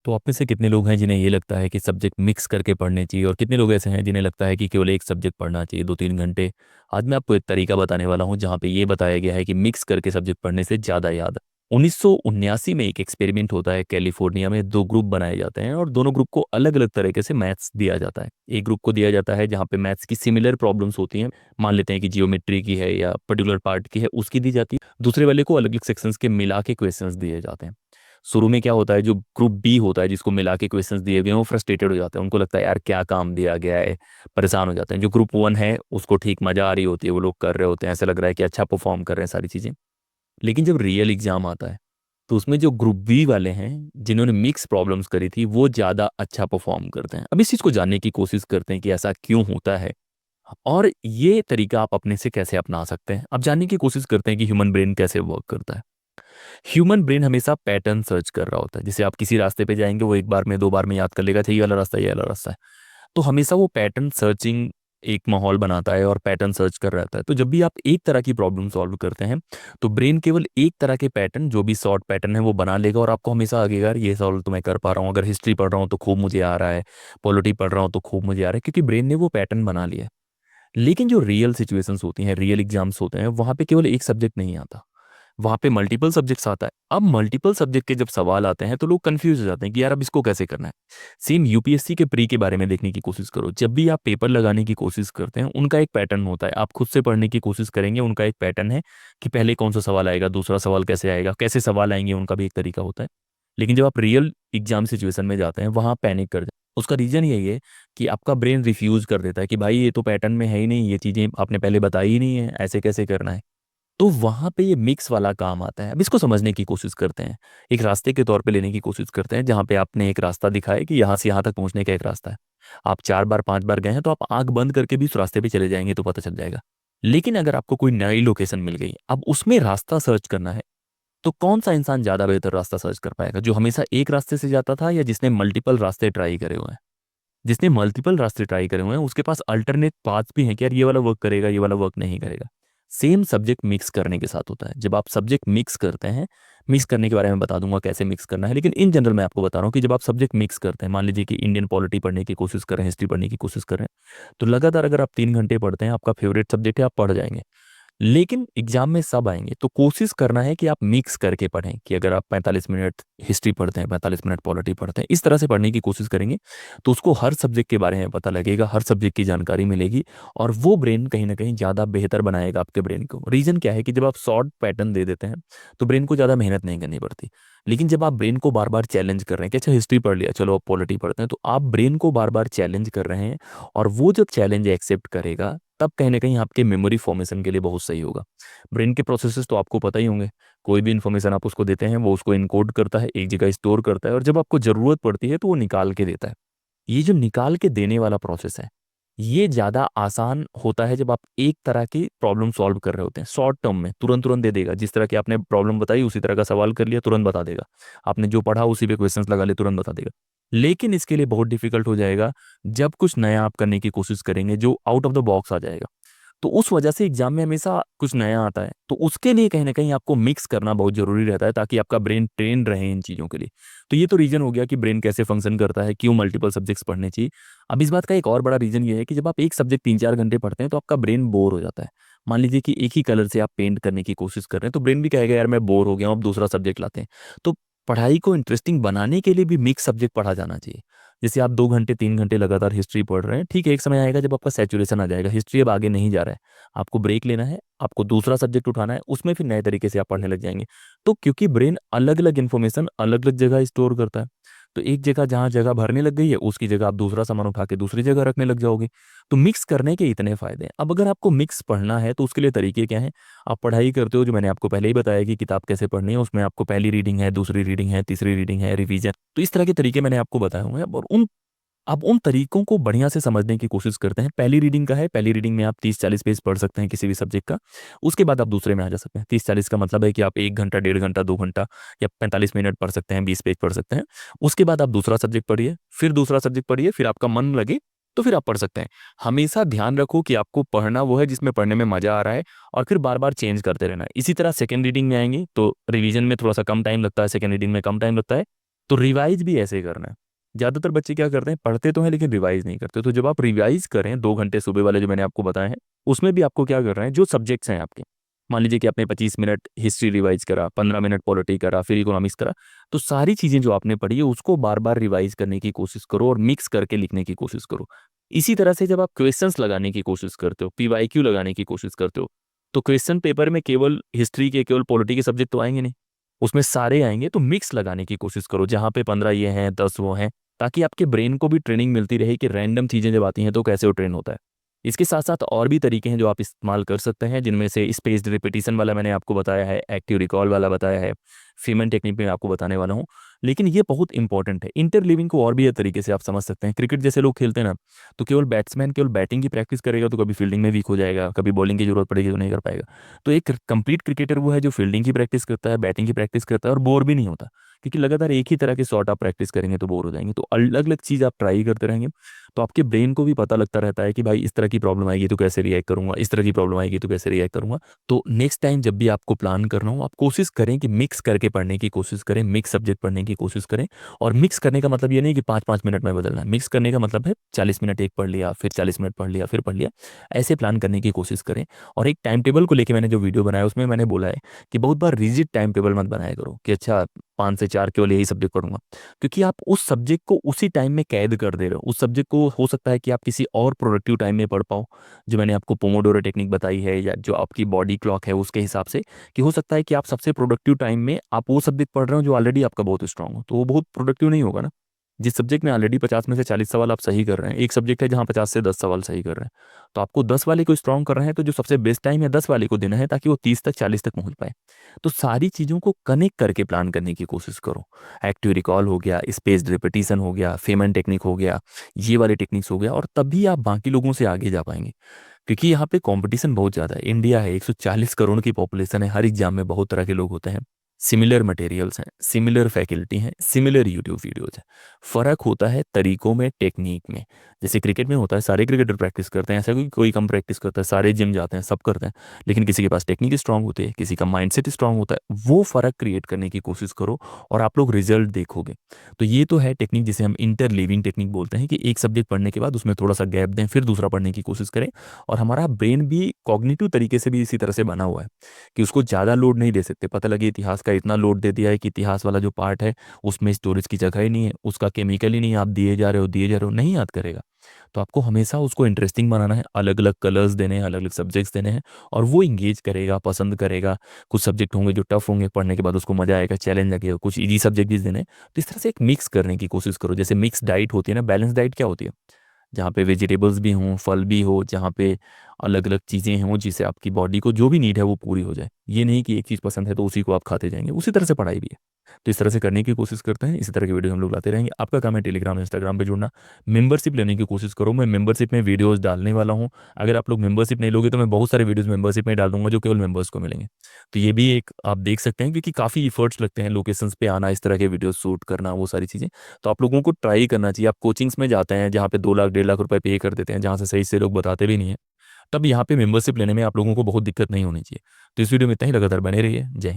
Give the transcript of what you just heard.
तो आप में से कितने लोग हैं जिन्हें ये लगता है कि सब्जेक्ट मिक्स करके पढ़ने चाहिए, और कितने लोग ऐसे हैं जिन्हें लगता है कि केवल एक सब्जेक्ट पढ़ना चाहिए 2-3 घंटे? आज मैं आपको एक तरीका बताने वाला हूँ जहाँ पे ये बताया गया है कि मिक्स करके सब्जेक्ट पढ़ने से ज़्यादा याद। 1979 में एक एक्सपेरिमेंट होता है कैलिफोर्निया में। दो ग्रुप बनाए जाते हैं और दोनों ग्रुप को अलग अलग तरीके से मैथ्स दिया जाता है। एक ग्रुप को दिया जाता है जहाँ पे मैथ्स की सिमिलर प्रॉब्लम्स होती हैं, मान लेते हैं कि जियोमेट्री की है या पर्टिकुलर पार्ट की है, उसकी दी जाती है। दूसरे वाले को अलग अलग सेक्शंस के मिला के क्वेश्चंस दिए जाते हैं। शुरू में क्या होता है, जो ग्रुप बी होता है जिसको मिला के क्वेश्चंस दिए गए हैं वो फ्रस्ट्रेटेड हो जाते हैं, उनको लगता है यार क्या काम दिया गया है, परेशान हो जाते हैं। जो ग्रुप वन है उसको ठीक मजा आ रही होती है, वो लोग कर रहे होते हैं, ऐसा लग रहा है कि अच्छा परफॉर्म कर रहे हैं सारी चीज़ें। लेकिन जब रियल एग्जाम आता है तो उसमें जो ग्रुप बी वाले हैं जिन्होंने मिक्स प्रॉब्लम्स करी थी वो ज़्यादा अच्छा परफॉर्म करते हैं। अब इस चीज़ को जानने की कोशिश करते हैं कि ऐसा क्यों होता है और ये तरीका आप अपने से कैसे अपना सकते हैं। अब जानने की कोशिश करते हैं कि ह्यूमन ब्रेन कैसे वर्क करता है। ह्यूमन ब्रेन हमेशा पैटर्न सर्च कर रहा होता है। जैसे आप किसी रास्ते पे जाएंगे, वो एक बार में दो बार में याद कर लेगा, अच्छा ये वाला रास्ता, ये वाला रास्ता है। तो हमेशा वो पैटर्न सर्चिंग एक माहौल बनाता है और पैटर्न सर्च कर रहता है। तो जब भी आप एक तरह की प्रॉब्लम सॉल्व करते हैं तो ब्रेन केवल एक तरह के पैटर्न, जो भी शॉर्ट पैटर्न है, वो बना लेगा और आपको हमेशा लगेगा यार ये सॉल्व तो मैं कर पा रहा हूँ। अगर हिस्ट्री पढ़ रहा हूँ तो खूब मुझे आ रहा है, पॉलिटी पढ़ रहा हूँ तो खूब मुझे आ रहा है, क्योंकि ब्रेन ने वो पैटर्न बना लिया है। लेकिन जो रियल सिचुएशंस होती हैं, रियल एग्जाम्स होते हैं, वहाँ पे केवल एक सब्जेक्ट नहीं आता, वहाँ पे मल्टीपल सब्जेक्ट्स आता है। अब मल्टीपल सब्जेक्ट के जब सवाल आते हैं तो लोग कंफ्यूज हो जाते हैं कि यार अब इसको कैसे करना है। सेम यूपीएससी के प्री के बारे में देखने की कोशिश करो। जब भी आप पेपर लगाने की कोशिश करते हैं उनका एक पैटर्न होता है। आप खुद से पढ़ने की कोशिश करेंगे, उनका एक पैटर्न है कि पहले कौन सा सवाल आएगा, दूसरा सवाल कैसे आएगा, कैसे सवाल आएंगे, उनका भी एक तरीका होता है। लेकिन जब आप रियल एग्जाम सिचुएशन में जाते हैं वहाँ पैनिक कर जाते हैं। उसका रीजन यही है कि आपका ब्रेन रिफ्यूज कर देता है कि भाई ये तो पैटर्न में है ही नहीं, ये चीज़ें आपने पहले बताई ही नहीं है, ऐसे कैसे करना है। तो वहां पे ये मिक्स वाला काम आता है। अब इसको समझने की कोशिश करते हैं, एक रास्ते के तौर पे लेने की कोशिश करते हैं, जहां पे आपने एक रास्ता दिखाया कि यहाँ से यहाँ तक पहुंचने का एक रास्ता है। आप 4 बार 5 बार गए हैं तो आप आंख बंद करके भी उस रास्ते पे चले जाएंगे तो पता चल जाएगा। लेकिन अगर आपको कोई नई लोकेशन मिल गई, अब उसमें रास्ता सर्च करना है, तो कौन सा इंसान ज्यादा बेहतर रास्ता सर्च कर पाएगा, जो हमेशा एक रास्ते से जाता था या जिसने मल्टीपल रास्ते ट्राई करे हुए हैं? जिसने मल्टीपल रास्ते ट्राई करे हुए हैं उसके पास अल्टरनेट पाथ भी हैं कि यार ये वाला वर्क करेगा, ये वाला वर्क नहीं करेगा। सेम सब्जेक्ट मिक्स करने के साथ होता है। जब आप सब्जेक्ट मिक्स करते हैं, मिक्स करने के बारे में बता दूंगा कैसे मिक्स करना है, लेकिन इन जनरल मैं आपको बता रहा हूँ कि जब आप सब्जेक्ट मिक्स करते हैं, मान लीजिए कि इंडियन पॉलिटी पढ़ने की कोशिश कर रहे हैं, हिस्ट्री पढ़ने की कोशिश कर रहे हैं, तो लगातार अगर आप 3 घंटे पढ़ते हैं, आपका फेवरेट सब्जेक्ट है, आप पढ़ जाएंगे। लेकिन एग्जाम में सब आएंगे तो कोशिश करना है कि आप मिक्स करके पढ़ें, कि अगर आप 45 मिनट हिस्ट्री पढ़ते हैं, 45 मिनट पॉलिटी पढ़ते हैं, इस तरह से पढ़ने की कोशिश करेंगे तो उसको हर सब्जेक्ट के बारे में पता लगेगा, हर सब्जेक्ट की जानकारी मिलेगी, और वो ब्रेन कहीं ना कहीं ज़्यादा बेहतर बनाएगा आपके ब्रेन को। रीज़न क्या है कि जब आप शॉर्ट पैटर्न दे देते हैं तो ब्रेन को ज़्यादा मेहनत नहीं करनी पड़ती। लेकिन जब आप ब्रेन को बार बार चैलेंज कर रहे हैं कि अच्छा हिस्ट्री पढ़ लिया, चलो अब पॉलिटी पढ़ते हैं, तो आप ब्रेन को बार बार चैलेंज कर रहे हैं, और वो जब चैलेंज एक्सेप्ट करेगा तब कहीं ना कहीं आपके मेमोरी फॉर्मेशन के लिए बहुत सही होगा। ब्रेन के प्रोसेसेस तो आपको पता ही होंगे। कोई भी इन्फॉर्मेशन आप उसको देते हैं वो उसको इनकोड करता है, एक जगह स्टोर करता है, और जब आपको ज़रूरत पड़ती है तो वो निकाल के देता है। ये जो निकाल के देने वाला प्रोसेस है, ये ज़्यादा आसान होता है जब आप एक तरह की प्रॉब्लम सॉल्व कर रहे होते हैं। शॉर्ट टर्म में तुरंत तुरंत दे देगा, जिस तरह की आपने प्रॉब्लम बताई उसी तरह का सवाल कर लिया, तुरंत बता देगा। आपने जो पढ़ा उसी पे क्वेश्चंस लगा लिए, तुरंत बता देगा। लेकिन इसके लिए बहुत डिफिकल्ट हो जाएगा जब कुछ नया आप करने की कोशिश करेंगे जो आउट ऑफ द बॉक्स आ जाएगा। तो उस वजह से एग्जाम में हमेशा कुछ नया आता है, तो उसके लिए कहीं ना कहीं आपको मिक्स करना बहुत जरूरी रहता है ताकि आपका ब्रेन ट्रेन रहे इन चीज़ों के लिए। तो ये तो रीजन हो गया कि ब्रेन कैसे फंक्शन करता है, क्यों मल्टीपल सब्जेक्ट्स पढ़ने चाहिए। अब इस बात का एक और बड़ा रीजन ये है कि जब आप एक सब्जेक्ट 3-4 घंटे पढ़ते हैं तो आपका ब्रेन बोर हो जाता है। मान लीजिए कि एक ही कलर से आप पेंट करने की कोशिश कर रहे हैं तो ब्रेन भी कहेगा यार मैं बोर हो गया हूँ, अब दूसरा सब्जेक्ट लाते हैं। तो पढ़ाई को इंटरेस्टिंग बनाने के लिए भी मिक्स सब्जेक्ट पढ़ा जाना चाहिए। जैसे आप 2 घंटे 3 घंटे लगातार हिस्ट्री पढ़ रहे हैं, ठीक है, एक समय आएगा जब आपका सैचुरेशन आ जाएगा, हिस्ट्री अब आगे नहीं जा रहा है, आपको ब्रेक लेना है, आपको दूसरा सब्जेक्ट उठाना है, उसमें फिर नए तरीके से आप पढ़ने लग जाएंगे। तो क्योंकि ब्रेन अलग अलग इन्फॉर्मेशन अलग अलग जगह स्टोर करता है, तो एक जगह जहाँ जगह भरने लग गई है उसकी जगह आप दूसरा सामान उठा के दूसरी जगह रखने लग जाओगे। तो मिक्स करने के इतने फायदे हैं। अब अगर आपको मिक्स पढ़ना है तो उसके लिए तरीके क्या हैं? आप पढ़ाई करते हो, जो मैंने आपको पहले ही बताया कि किताब कैसे पढ़नी है, उसमें आपको पहली रीडिंग है, दूसरी रीडिंग है, तीसरी रीडिंग है, रिवीजन, तो इस तरह के तरीके मैंने आपको बताए हुए हैं। और उन अब उन तरीकों को बढ़िया से समझने की कोशिश करते हैं। पहली रीडिंग का है, पहली रीडिंग में आप 30-40 पेज पढ़ सकते हैं किसी भी सब्जेक्ट का। उसके बाद आप दूसरे में आ जा सकते हैं। 30-40 का मतलब है कि आप 1 घंटा 1.5 घंटा 2 घंटा या 45 मिनट पढ़ सकते हैं, 20 पेज पढ़ सकते हैं। उसके बाद आप दूसरा सब्जेक्ट पढ़िए, फिर दूसरा सब्जेक्ट पढ़िए, फिर आपका मन लगे तो फिर आप पढ़ सकते हैं। हमेशा ध्यान रखो कि आपको पढ़ना वो है जिसमें पढ़ने में मजा आ रहा है, और फिर बार बार चेंज करते रहना है। इसी तरह सेकेंड रीडिंग में आएंगे तो रिवीजन में थोड़ा सा कम टाइम लगता है, सेकेंड रीडिंग में कम टाइम लगता है, तो रिवाइज भी ऐसे ही करना है। ज़्यादातर बच्चे क्या करते हैं, पढ़ते तो हैं लेकिन रिवाइज नहीं करते। तो जब आप रिवाइज करें 2 घंटे सुबह वाले जो मैंने आपको बताए हैं, उसमें भी आपको क्या करना है, जो सब्जेक्ट्स हैं आपके, मान लीजिए कि आपने 25 मिनट हिस्ट्री रिवाइज करा, 15 मिनट पॉलिटी करा, फिर इकोनॉमिक्स करा, तो सारी चीज़ें जो आपने पढ़ी है उसको बार बार रिवाइज करने की कोशिश करो और मिक्स करके लिखने की कोशिश करो। इसी तरह से जब आप क्वेश्चंस लगाने की कोशिश करते हो, पीवाईक्यू लगाने की कोशिश करते हो, तो क्वेश्चन पेपर में केवल हिस्ट्री के, केवल पॉलिटी के सब्जेक्ट तो आएंगे नहीं, उसमें सारे आएंगे। तो मिक्स लगाने की कोशिश करो, जहाँ पे 15 ये हैं, 10 वो हैं, ताकि आपके ब्रेन को भी ट्रेनिंग मिलती रहे कि रैंडम चीज़ें जब आती हैं तो कैसे वो ट्रेन होता है। इसके साथ साथ और भी तरीके हैं जो आप इस्तेमाल कर सकते हैं, जिनमें से स्पेस्ड रिपीटिशन वाला मैंने आपको बताया है, एक्टिव रिकॉल वाला बताया है, फीमन टेक्निक में आपको बताने वाला हूँ। लेकिन ये बहुत इंपॉर्टेंट है। इंटरलिविंग को और भी एक तरीके से आप समझ सकते हैं। क्रिकेट जैसे लोग खेलते हैं ना, तो केवल बैट्समैन केवल बैटिंग की प्रैक्टिस करेगा तो कभी फील्डिंग में वीक हो जाएगा, कभी बॉलिंग की जरूरत पड़ेगी तो नहीं कर पाएगा। तो एक कंप्लीट क्रिकेटर वो है जो फील्डिंग की प्रैक्टिस करता है, बैटिंग की प्रैक्टिस करता है और बोर भी नहीं होता, क्योंकि लगातार एक ही तरह के शॉट आप प्रैक्टिस करेंगे तो बोर हो जाएंगे। तो अलग अलग चीज़ आप ट्राई करते रहेंगे, तो आपके ब्रेन को भी पता लगता रहता है कि भाई इस तरह की प्रॉब्लम आएगी तो कैसे रिएक्ट करूंगा, इस तरह की प्रॉब्लम आएगी तो कैसे रिएक्ट करूंगा। तो नेक्स्ट टाइम जब भी आपको प्लान करना हो, आप कोशिश करें कि मिक्स करके पढ़ने की कोशिश करें, मिक्स सब्जेक्ट पढ़ने की कोशिश करें। और मिक्स करने का मतलब ये नहीं कि 5-5 मिनट में बदलना है। मिक्स करने का मतलब है 40 मिनट एक पढ़ लिया, फिर 40 मिनट पढ़ लिया, फिर पढ़ लिया, ऐसे प्लान करने की कोशिश करें। और एक टाइम टेबल को लेके मैंने जो वीडियो बनाया उसमें मैंने बोला है कि बहुत बार रिजिड टाइम टेबल मत बनाया करो कि अच्छा 5 से 4 केवल यही सब्जेक्ट पढ़ूंगा, क्योंकि आप उस सब्जेक्ट को उसी टाइम में कैद कर दे रहे हो। उस सब्जेक्ट को हो सकता है कि आप किसी और प्रोडक्टिव टाइम में पढ़ पाओ, जो मैंने आपको पोमोडोरो टेक्निक बताई है, या जो आपकी बॉडी क्लॉक है उसके हिसाब से, कि हो सकता है कि आप सबसे प्रोडक्टिव टाइम में आप वो सब्जेक्ट पढ़ रहे हो जो ऑलरेडी आपका बहुत स्ट्रांग हो, तो वो बहुत प्रोडक्टिव नहीं होगा ना। जिस सब्जेक्ट में ऑलरेडी 50 में से 40 सवाल आप सही कर रहे हैं, एक सब्जेक्ट है जहाँ 50 से 10 सवाल सही कर रहे हैं, तो आपको 10 वाले को स्ट्रांग कर रहे हैं, तो जो सबसे बेस्ट टाइम है 10 वाले को देना है ताकि वो 30 तक 40 तक पहुंच पाए। तो सारी चीज़ों को कनेक्ट करके प्लान करने की कोशिश करो। एक्टिव रिकॉल हो गया, स्पेस्ड रिपीटिशन हो गया, फेमन टेक्निक हो गया, ये वाले टेक्निक्स हो गया, और तभी आप बाकी लोगों से आगे जा पाएंगे। क्योंकि यहाँ पे कंपटीशन बहुत ज़्यादा है। इंडिया है, 140 करोड़ की पॉपुलेशन है, हर एग्जाम में बहुत तरह के लोग होते हैं, सिमिलर मटेरियल्स हैं, सिमिलर फैकल्टी हैं, सिमिलर यूट्यूब वीडियोज हैं। फ़र्क होता है तरीकों में, टेक्निक में। जैसे क्रिकेट में होता है सारे क्रिकेटर प्रैक्टिस करते हैं, ऐसा कोई कम प्रैक्टिस करता है, सारे जिम जाते हैं, सब करते हैं, लेकिन किसी के पास टेक्निक स्ट्रांग होती है, किसी का माइंडसेट स्ट्रांग होता है। वो फ़र्क क्रिएट करने की कोशिश करो और आप लोग रिजल्ट देखोगे। तो ये तो है टेक्निक जिसे हम इंटरलीविंग टेक्निक बोलते हैं, कि एक सब्जेक्ट पढ़ने के बाद उसमें थोड़ा सा गैप दें, फिर दूसरा पढ़ने की कोशिश करें। और हमारा ब्रेन भी कॉग्निटिव तरीके से भी इसी तरह से बना हुआ है कि उसको ज़्यादा लोड नहीं दे सकते। पता लगे इतिहास का इतना लोड दे दिया है कि इतिहास वाला जो पार्ट है उसमें स्टोरेज की जगह ही नहीं है, उसका केमिकल ही नहीं है, आप दिए जा रहे हो, नहीं याद करेगा। तो आपको हमेशा उसको इंटरेस्टिंग बनाना है, अलग अलग कलर्स देने हैं, अलग अलग सब्जेक्ट्स देने हैं, और वो इंगेज करेगा, पसंद करेगा। कुछ सब्जेक्ट होंगे जो टफ होंगे, पढ़ने के बाद उसको मजा आएगा, चैलेंज लगेगा, कुछ इजी सब्जेक्ट भी देने हैं। तो इस तरह से एक मिक्स करने की कोशिश करो। जैसे मिक्स डाइट होती है ना, बैलेंस डाइट क्या होती है, जहाँ पे वेजिटेबल्स भी हों, फल भी हो, जहाँ पे अलग अलग चीज़ें हों जिससे आपकी बॉडी को जो भी नीड है वो पूरी हो जाए। ये नहीं कि एक चीज़ पसंद है तो उसी को आप खाते जाएंगे। उसी तरह से पढ़ाई भी है। तो इस तरह से करने की कोशिश करते हैं। इसी तरह की वीडियो हम लोग लाते रहेंगे। आपका काम है टेलीग्राम इंस्टाग्राम पे जुड़ना, मेंबरशिप लेने की कोशिश करो। मैं मेंबरशिप में वीडियोस डालने वाला हूँ। अगर आप लोग मेंबरशिप नहीं लोगे तो मैं बहुत सारे वीडियोस मेंबरशिप में डाल दूंगा जो केवल मेंबर्स को मिलेंगे। तो ये भी एक आप देख सकते हैं, क्योंकि काफ़ी इफर्ट्स लगते हैं लोकेशंस पे आना, इस तरह के वीडियो शूट करना, वो सारी चीज़ें। तो आप लोगों को ट्राई करना चाहिए। आप कोचिंग्स में जाते हैं जहाँ पे 2 लाख 1.5 लाख रुपए पे कर देते हैं, जहाँ से सही से लोग बताते भी नहीं है, तब यहाँ पे मेंबरशिप लेने में आप लोगों को बहुत दिक्कत नहीं होनी चाहिए। तो इस वीडियो में इतना ही। लगातार बने रहिए। जय हिंद।